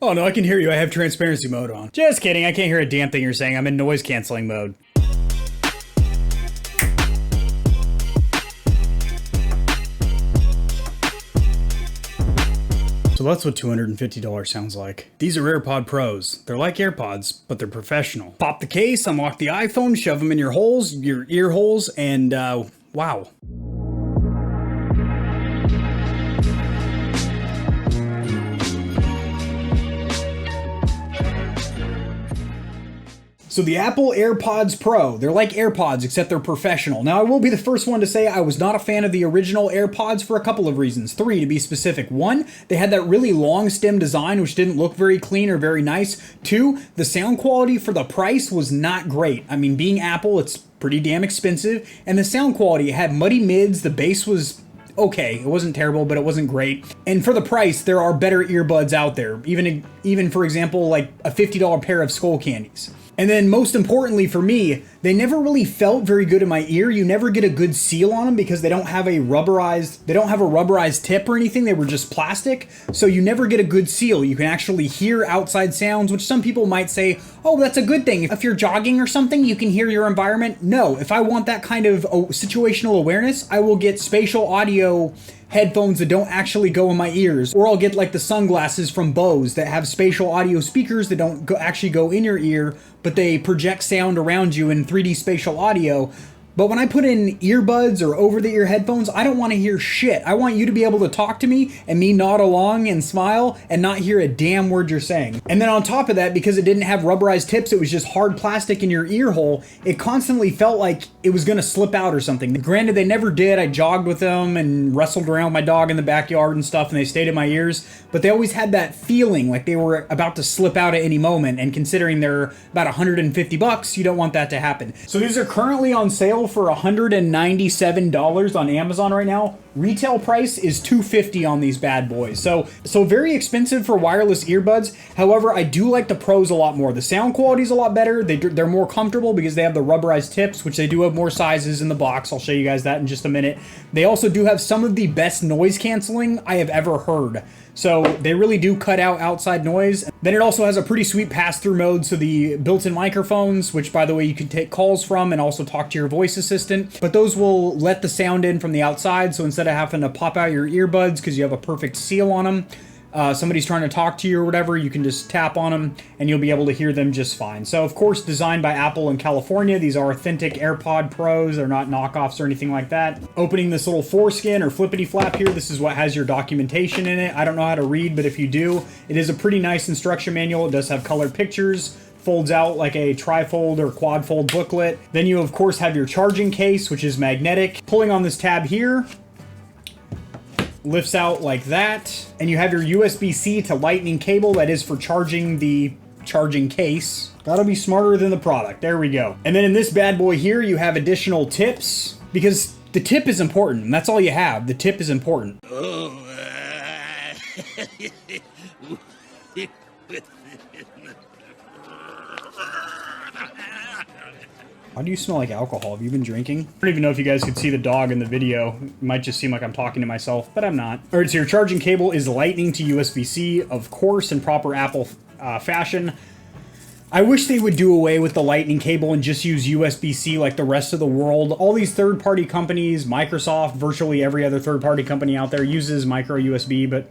Oh no, I can hear you. I have transparency mode on. Just kidding, I can't hear a damn thing you're saying. I'm in noise canceling mode. So that's what $250 sounds like. These are AirPod Pros. They're like AirPods, but they're professional. Pop the case, unlock the iPhone, shove them in your holes, your ear holes, and wow. So the Apple AirPods Pro, they're like AirPods except they're professional. Now I will be the first one to say I was not a fan of the original AirPods for a couple of reasons. 3 to be specific. 1, they had that really long stem design which didn't look very clean or very nice. 2, the sound quality for the price was not great. I mean, being Apple, it's pretty damn expensive. And the sound quality, it had muddy mids, the bass was okay, it wasn't terrible, but it wasn't great. And for the price, there are better earbuds out there. Even for example, like a $50 pair of Skull Candies. And then most importantly for me, they never really felt very good in my ear. You never get a good seal on them because they don't have a rubberized tip or anything. They were just plastic. So you never get a good seal. You can actually hear outside sounds, which some people might say, oh, that's a good thing. If you're jogging or something, you can hear your environment. No, if I want that kind of situational awareness, I will get spatial audio headphones that don't actually go in my ears, or I'll get like the sunglasses from Bose that have spatial audio speakers that don't actually go in your ear, but they project sound around you in 3D spatial audio. But when I put in earbuds or over-the-ear headphones, I don't want to hear shit. I want you to be able to talk to me and me nod along and smile and not hear a damn word you're saying. And then on top of that, because it didn't have rubberized tips, it was just hard plastic in your ear hole, it constantly felt like it was going to slip out or something. Granted, they never did. I jogged with them and wrestled around with my dog in the backyard and stuff, and they stayed in my ears. But they always had that feeling like they were about to slip out at any moment, and considering they're about $150, you don't want that to happen. So these are currently on sale for $197 on Amazon right now. Retail price is $250 on these bad boys. So very expensive for wireless earbuds. However, I do like the Pros a lot more. The sound quality is a lot better. They're more comfortable because they have the rubberized tips, which they do have more sizes in the box. I'll show you guys that in just a minute. They also do have some of the best noise canceling I have ever heard. So they really do cut out outside noise. Then it also has a pretty sweet pass-through mode, so the built-in microphones, which by the way you can take calls from and also talk to your voice assistant, but those will let the sound in from the outside, so instead of having to pop out your earbuds because you have a perfect seal on them, somebody's trying to talk to you or whatever, you can just tap on them and you'll be able to hear them just fine. So of course, designed by Apple in California, these are authentic AirPod Pros. They're not knockoffs or anything like that. Opening this little foreskin or flippity flap here, this is what has your documentation in it. I don't know how to read, but if you do, it is a pretty nice instruction manual. It does have colored pictures, folds out like a trifold or quadfold booklet. Then you of course have your charging case, which is magnetic. Pulling on this tab here, lifts out like that, and you have your USB-C to lightning cable that is for charging the charging case. That'll be smarter than the product. There we go. And then in this bad boy here, you have additional tips, because the tip is important. That's all you have. The tip is important. Why do you smell like alcohol? Have you been drinking? I don't even know if you guys could see the dog in the video. It might just seem like I'm talking to myself, but I'm not. All right, so your charging cable is lightning to USB-C, of course, in proper Apple fashion. I wish they would do away with the lightning cable and just use USB-C like the rest of the world. All these third-party companies, Microsoft, virtually every other third-party company out there uses micro USB, but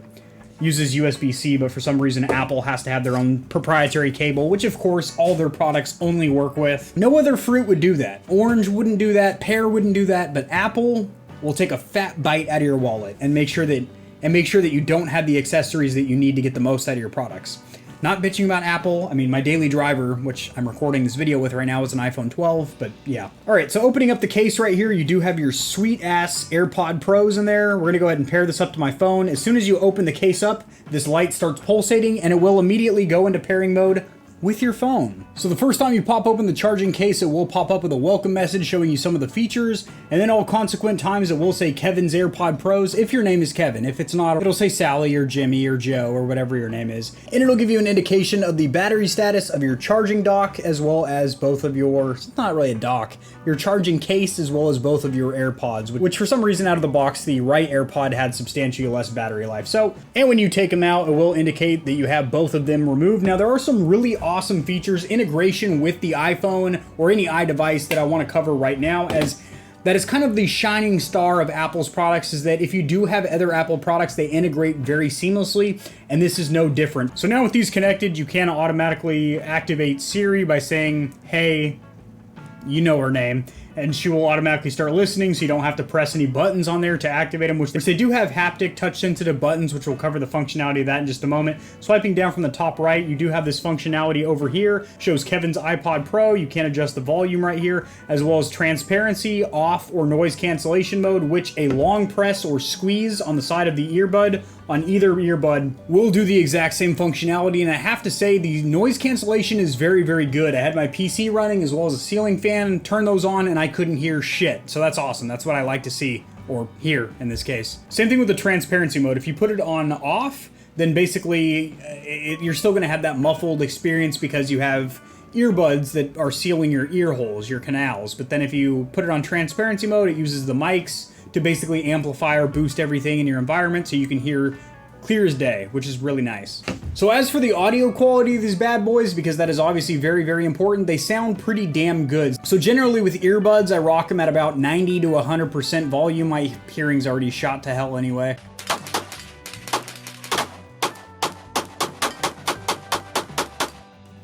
uses USB-C, but for some reason Apple has to have their own proprietary cable, which of course all their products only work with. No other fruit would do that. Orange wouldn't do that, pear wouldn't do that, but Apple will take a fat bite out of your wallet and make sure that you don't have the accessories that you need to get the most out of your products. Not bitching about Apple. I mean, my daily driver, which I'm recording this video with right now, is an iPhone 12, but yeah. All right, so opening up the case right here, you do have your sweet-ass AirPod Pros in there. We're gonna go ahead and pair this up to my phone. As soon as you open the case up, this light starts pulsating, and it will immediately go into pairing mode with your phone. So the first time you pop open the charging case, it will pop up with a welcome message showing you some of the features, and then all consequent times it will say Kevin's AirPod Pros if your name is Kevin. If it's not, it'll say Sally or Jimmy or Joe or whatever your name is. And it'll give you an indication of the battery status of your charging dock as well as both of your, it's not really a dock, your charging case as well as both of your AirPods, which for some reason out of the box, the right AirPod had substantially less battery life. So, and when you take them out, it will indicate that you have both of them removed. Now there are some really awesome features, integration with the iPhone or any iDevice that I want to cover right now, as that is kind of the shining star of Apple's products, is that if you do have other Apple products, they integrate very seamlessly, and this is no different. So now with these connected, you can automatically activate Siri by saying, hey, you know her name, and she will automatically start listening, so you don't have to press any buttons on there to activate them, which they do have haptic touch-sensitive buttons, which will cover the functionality of that in just a moment. Swiping down from the top right, you do have this functionality over here, shows Kevin's iPod Pro. You can adjust the volume right here, as well as transparency, off, or noise cancellation mode, which a long press or squeeze on the side of the earbud on either earbud will do the exact same functionality. And I have to say, the noise cancellation is very, very good. I had my PC running as well as a ceiling fan, turn those on, and I couldn't hear shit. So that's awesome. That's what I like to see, or hear in this case. Same thing with the transparency mode. If you put it on off, then basically you're still gonna have that muffled experience because you have earbuds that are sealing your ear holes, your canals. But then if you put it on transparency mode, it uses the mics to basically amplify or boost everything in your environment so you can hear clear as day, which is really nice. So as for the audio quality of these bad boys, because that is obviously very, very important, they sound pretty damn good. So generally with earbuds, I rock them at about 90 to 100% volume. My hearing's already shot to hell anyway.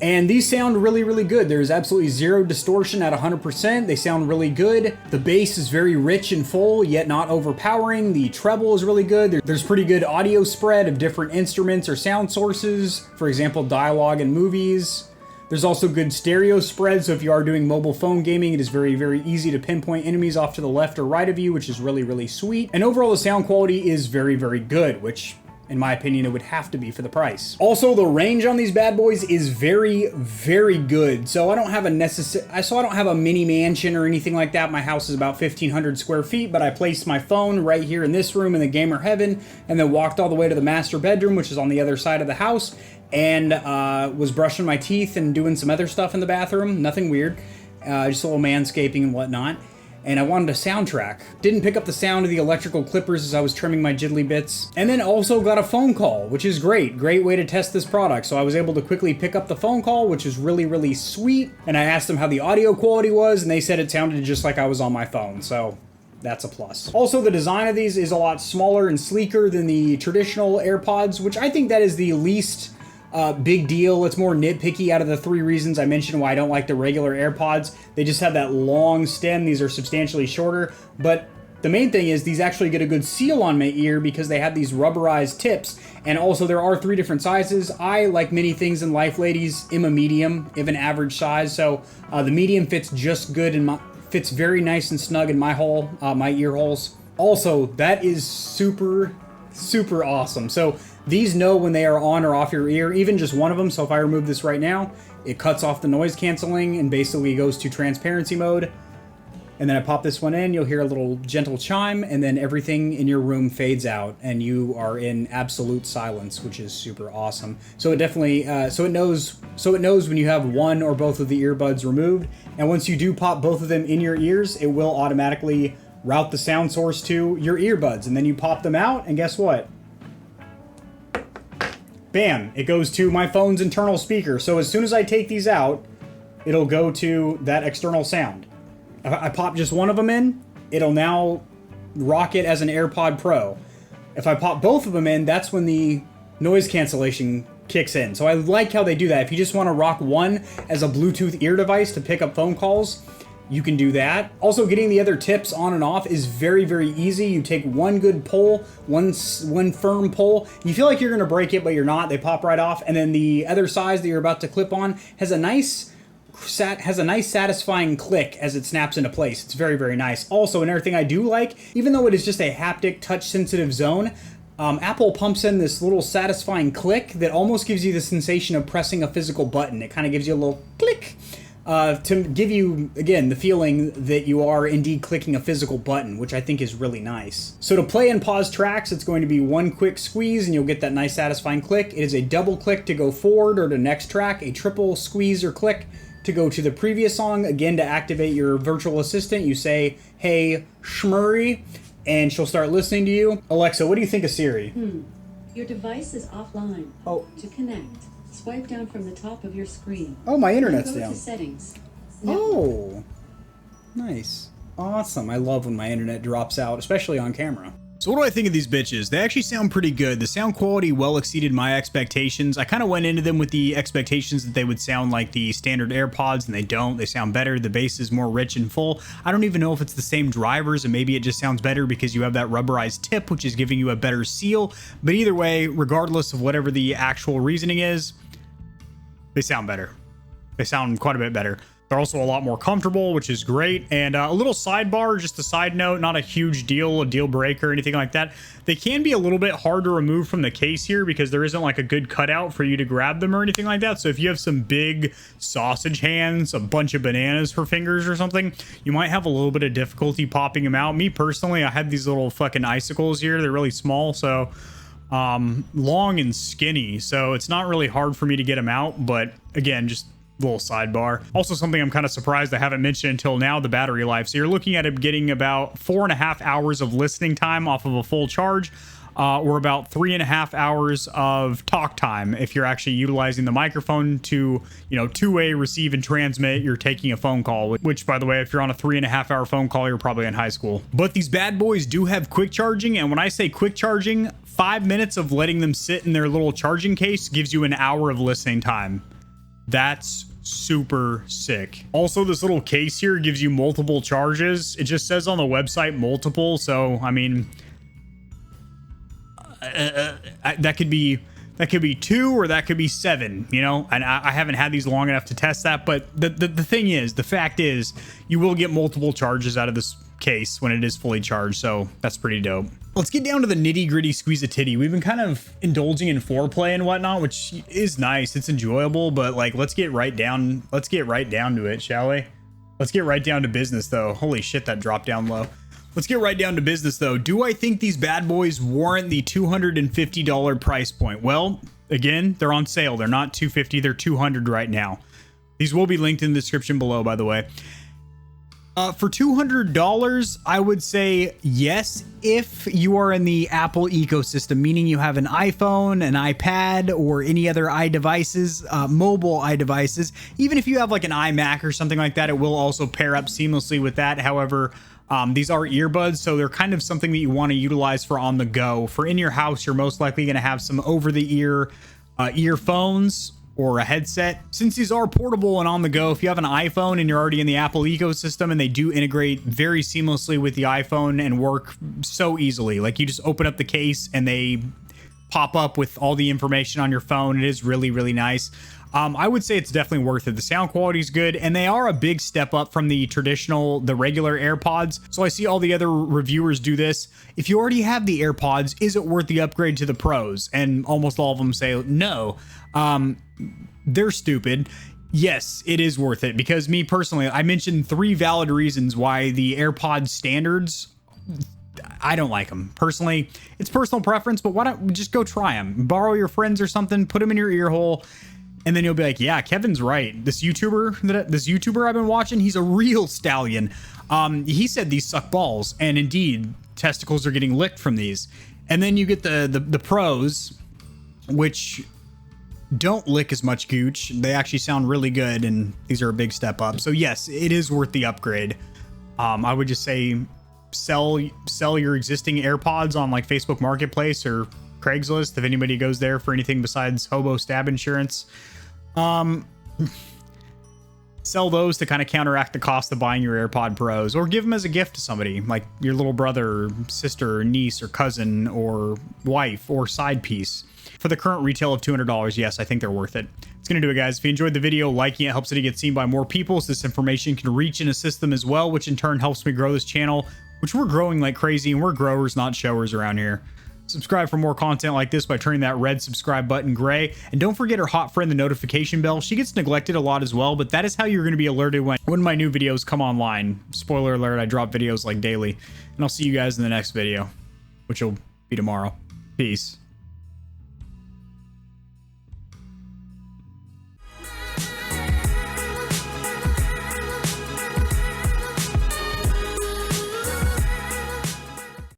And these sound really, really good. There's absolutely zero distortion at 100%. They sound really good. The bass is very rich and full, yet not overpowering. The treble is really good. There's pretty good audio spread of different instruments or sound sources. For example, dialogue and movies. There's also good stereo spread, so if you are doing mobile phone gaming, it is very, very easy to pinpoint enemies off to the left or right of you, which is really, really sweet. And overall, the sound quality is very, very good, which in my opinion, it would have to be for the price. Also, the range on these bad boys is very, very good. So I don't have a mini mansion or anything like that. My house is about 1,500 square feet, but I placed my phone right here in this room in the gamer heaven, and then walked all the way to the master bedroom, which is on the other side of the house, and was brushing my teeth and doing some other stuff in the bathroom. Nothing weird, just a little manscaping and whatnot. And I wanted a soundtrack. Didn't pick up the sound of the electrical clippers as I was trimming my jiddly bits. And then also got a phone call, which is great. Great way to test this product. So I was able to quickly pick up the phone call, which is really, really sweet. And I asked them how the audio quality was, and they said it sounded just like I was on my phone. So that's a plus. Also, the design of these is a lot smaller and sleeker than the traditional AirPods, which I think that is the least big deal. It's more nitpicky out of the three reasons I mentioned why I don't like the regular AirPods. They just have that long stem. These are substantially shorter, but the main thing is these actually get a good seal on my ear because they have these rubberized tips. And also there are 3 different sizes. I, like many things in life, ladies, am a medium, of an average size. So the medium fits just good and fits very nice and snug in my hole, my ear holes. Also, that is super, super awesome. So these know when they are on or off your ear, even just one of them. So if I remove this right now, it cuts off the noise canceling and basically goes to transparency mode. And then I pop this one in, you'll hear a little gentle chime, and then everything in your room fades out and you are in absolute silence, which is super awesome. So it definitely, so it knows when you have one or both of the earbuds removed. And once you do pop both of them in your ears, it will automatically route the sound source to your earbuds. And then you pop them out, and guess what? Bam, it goes to my phone's internal speaker. So as soon as I take these out, it'll go to that external sound. If I pop just one of them in, it'll now rock it as an AirPod Pro. If I pop both of them in, that's when the noise cancellation kicks in. So I like how they do that. If you just want to rock one as a Bluetooth ear device to pick up phone calls, you can do that. Also, getting the other tips on and off is very, very easy. You take one good pull, one firm pull. You feel like you're gonna break it, but you're not. They pop right off. And then the other size that you're about to clip on has a nice satisfying click as it snaps into place. It's very, very nice. Also, another thing I do like, even though it is just a haptic touch sensitive zone, Apple pumps in this little satisfying click that almost gives you the sensation of pressing a physical button. It kind of gives you a little click to give you, again, the feeling that you are indeed clicking a physical button, which I think is really nice. So to play and pause tracks, it's going to be one quick squeeze and you'll get that nice satisfying click. It is a double click to go forward or to next track, a triple squeeze or click to go to the previous song. Again, to activate your virtual assistant, you say, "Hey, Shmurry," and she'll start listening to you. Alexa, what do you think of Siri? Your device is offline. Oh. To connect, swipe down from the top of your screen. Oh, my internet's down. To settings. Oh, nice. Awesome. I love when my internet drops out, especially on camera. So what do I think of these bitches? They actually sound pretty good. The sound quality well exceeded my expectations. I kind of went into them with the expectations that they would sound like the standard AirPods, and they don't. They sound better. The bass is more rich and full. I don't even know if it's the same drivers, and maybe it just sounds better because you have that rubberized tip, which is giving you a better seal. But either way, regardless of whatever the actual reasoning is, they sound better. They sound quite a bit better. They're also a lot more comfortable, which is great. And a little sidebar, just a side note, not a huge deal, a deal breaker, or anything like that. They can be a little bit hard to remove from the case here because there isn't like a good cutout for you to grab them or anything like that. So if you have some big sausage hands, a bunch of bananas for fingers or something, you might have a little bit of difficulty popping them out. Me personally, I have these little fucking icicles here. They're really small, so long and skinny. So it's not really hard for me to get them out. But again, just little sidebar. Also, something I'm kind of surprised I haven't mentioned until now, the battery life. So you're looking at it getting about 4.5 hours of listening time off of a full charge, or about 3.5 hours of talk time if you're actually utilizing the microphone to, you know, two-way receive and transmit. You're taking a phone call, which, by the way, if you're on a 3.5 hour phone call, you're probably in high school. But these bad boys do have quick charging, and when I say quick charging, 5 minutes of letting them sit in their little charging case gives you an hour of listening time. That's super sick. Also, this little case here gives you multiple charges. It just says on the website multiple, so I mean, that could be 2 or that could be 7, you know. And I haven't had these long enough to test that, but the fact is you will get multiple charges out of this case when it is fully charged, so that's pretty dope. Let's get down to the nitty gritty squeeze a titty. We've been kind of indulging in foreplay and whatnot, which is nice. It's enjoyable, but like, let's get right down to it, shall we? Let's get right down to business though. Holy shit, that dropped down low. Let's get right down to business though. Do I think these bad boys warrant the $250 price point? Well, again, they're on sale. They're not $250, they're $200 right now. These will be linked in the description below, by the way. For $200, I would say yes, if you are in the Apple ecosystem, meaning you have an iPhone, an iPad, or any other iDevices, mobile iDevices. Even if you have like an iMac or something like that, it will also pair up seamlessly with that. However, these are earbuds, so they're kind of something that you want to utilize for on the go. For in your house, you're most likely going to have some over-the-ear earphones or a headset. Since these are portable and on the go, if you have an iPhone and you're already in the Apple ecosystem, and they do integrate very seamlessly with the iPhone and work so easily. Like, you just open up the case and they pop up with all the information on your phone. It is really, really nice. I would say it's definitely worth it. The sound quality is good, and they are a big step up from the regular AirPods. So I see all the other reviewers do this. If you already have the AirPods, is it worth the upgrade to the Pros? And almost all of them say no. They're stupid. Yes, it is worth it, because me personally, I mentioned 3 valid reasons why the AirPods standards, I don't like them. Personally, it's personal preference, but why don't we just go try them? Borrow your friends or something, put them in your ear hole, and then you'll be like, yeah, Kevin's right. This YouTuber I've been watching, he's a real stallion. He said these suck balls, and indeed, testicles are getting licked from these. And then you get the Pros, which don't lick as much gooch. They actually sound really good, and these are a big step up. So yes, it is worth the upgrade. I would just say sell your existing AirPods on like Facebook Marketplace or Craigslist if anybody goes there for anything besides hobo stab insurance. Sell those to kind of counteract the cost of buying your AirPod Pros, or give them as a gift to somebody like your little brother, or sister, or niece, or cousin, or wife, or side piece. For the current retail of $200, yes, I think they're worth it. It's going to do it, guys. If you enjoyed the video, liking it helps it to get seen by more people, so this information can reach and assist them as well, which in turn helps me grow this channel, which we're growing like crazy, and we're growers, not showers around here. Subscribe for more content like this by turning that red subscribe button gray. And don't forget her hot friend, the notification bell. She gets neglected a lot as well, but that is how you're going to be alerted when my new videos come online. Spoiler alert, I drop videos like daily. And I'll see you guys in the next video, which will be tomorrow. Peace.